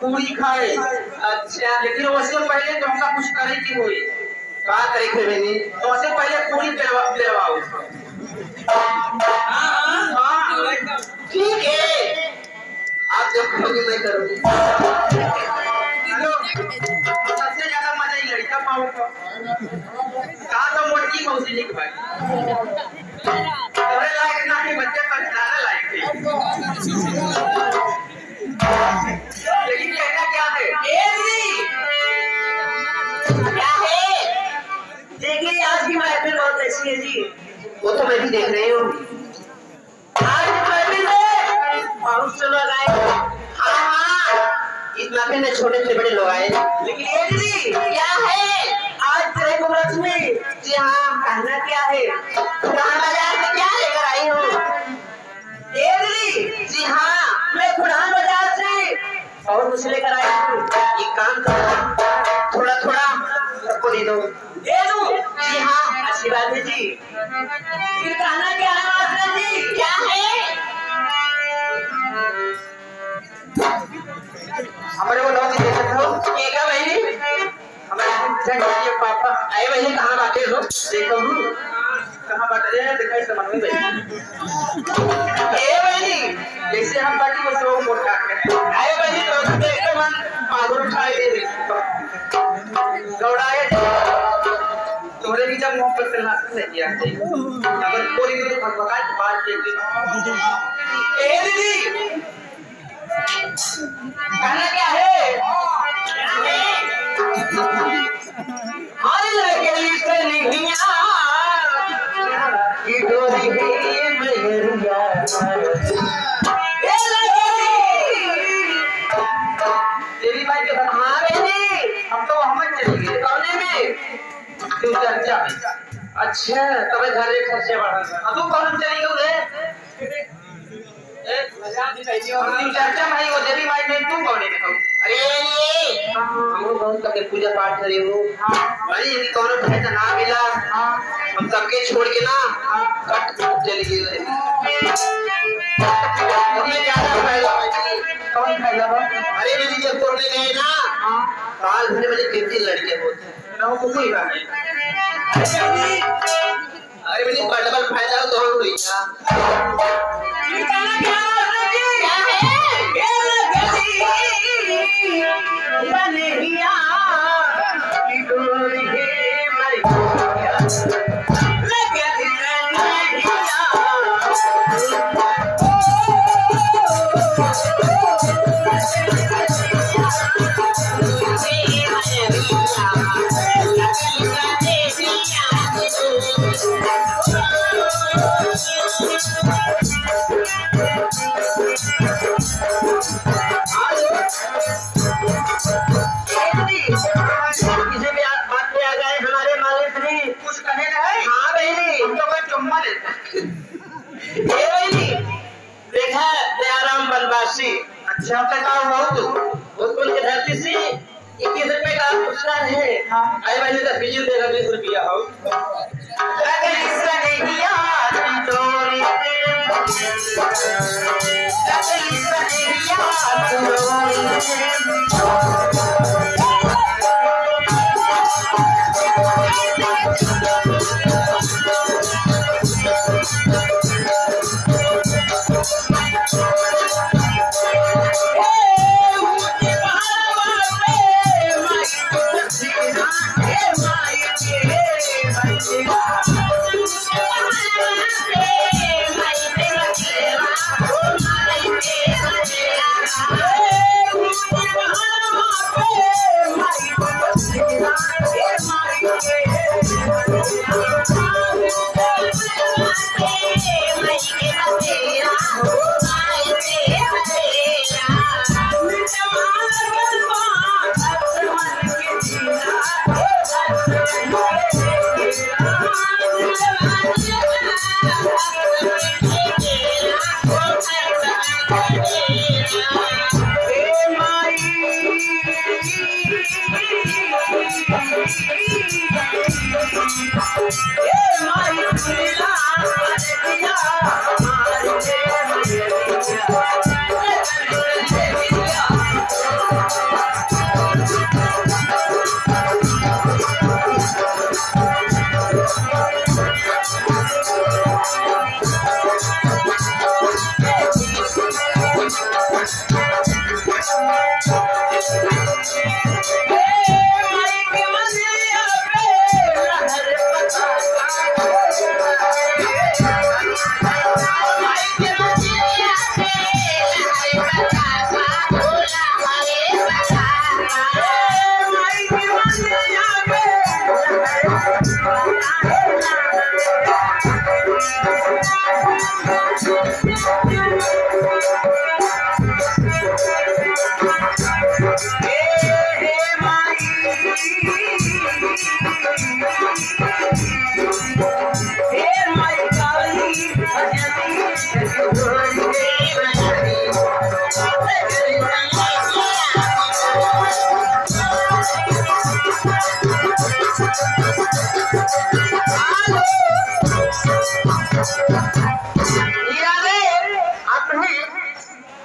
पूरी खाए। अच्छा लेकिन उससे पहले तो हमका कुछ करे की होई। का करे थे बहनी? तो उससे पहले पूरी दिलवाओ। हाँ ठीक है, आप जब कहोगे मैं करूँगी। सबसे ज्यादा मजा ही लड़का पाओ का। कहा तो मोटी मौसी लिख भाई। तोरे लायक ना ही बच्चे पर जाना लायक है। लेकिन कहना क्या है? क्या है? देखिए आज की महफिल बहुत अच्छी है जी। वो तो मैं भी देख रही हूँ। आज की महफिल में बहुत से लोग आए। हाँ, इस महफिल में छोटे से बड़े लोग आए। लेकिन ये दीदी क्या है? आज तेरे को लक्ष्मी जी हाँ कहना क्या है? खुदान बाजार से क्या लेकर आई हूँ? ये दीदी जी हाँ मैं खुदान बाजार से और कुछ लेकर आई हूँ। एक काम करो, थोड़ा थोड़ा सबको दे दो। दे दूं? जी हाँ अच्छी बात है जी। फिर कहना क्या है मास्टर जी? क्या है? हमारे वो लोग देख सकते हो। क्या बहनी? हमारे पापा अरे बहनी कहाँ बातें हो? देखो कहाँ बाटे हैं दिखाई समझ में नहीं। ए बहनी जैसे हम बाटी को सो मोटा हैं। अरे बहनी तो देखते मन पागल उठाए दे रही गौड़ाए तोरे भी जब मुंह पर चलना नहीं किया अगर पूरी तो भगवान की बात के ए दीदी कहना क्या है? हर लगे से निहिया की डोरी की मेरिया तेरी बात के हाँ बहनी हम तो वहां चले गए कौने में? तू चर्चा में अच्छा तब घर एक खर्चे बढ़ा अब तू कौन चली गई हम चर्चा भाई वो देवी माई में तू कौन है? अरे ये हम बहुत करके पूजा पाठ करे हो। भाई यदि कौन पैसा ना मिला हम सबके छोड़ के ना कट चली गई। हमें ज्यादा फायदा कौन खाएगा बा? अरे दीदी जब तोड़ने गए ना साल भर में कितनी लड़के होते हैं ना वो कोई बात नहीं। अरे मेरी डबल फायदा तो हो हुई अच्छा भोजपुर के धरती से 21 रुपए का पुरस्कार है। आई मैंने तो बिजली देगा 20 रुपया हो।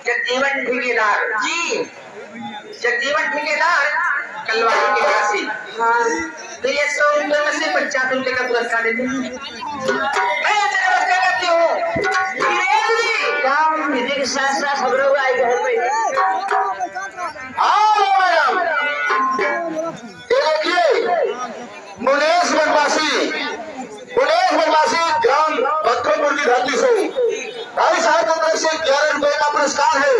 जगजीवन ठेकेदार जी, जगजीवन ठेकेदार कलवारी के घासी। तो ये 100 रुपये में से 50 रुपये का पुरस्कार देते हैं। मैं नमस्कार करती हूँ। विधि के साथ साथ हम लोग आए घर पे। मैडम ये देखिए मुनेश बनवासी ग्राम बख्तरपुर की धरती से भाई साहब की तरफ से 11 रुपए का पुरस्कार है।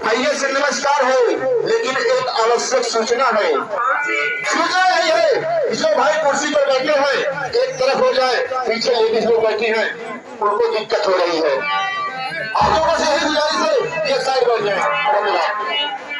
भैया से नमस्कार है, लेकिन एक आवश्यक सूचना है। सूचना यही है जो भाई कुर्सी पर बैठे हैं एक तरफ हो जाए, पीछे लेडीज लोग बैठी हैं उनको दिक्कत हो रही है। आप लोगों से यही गुजारिश है ये साइड बैठ जाए। धन्यवाद।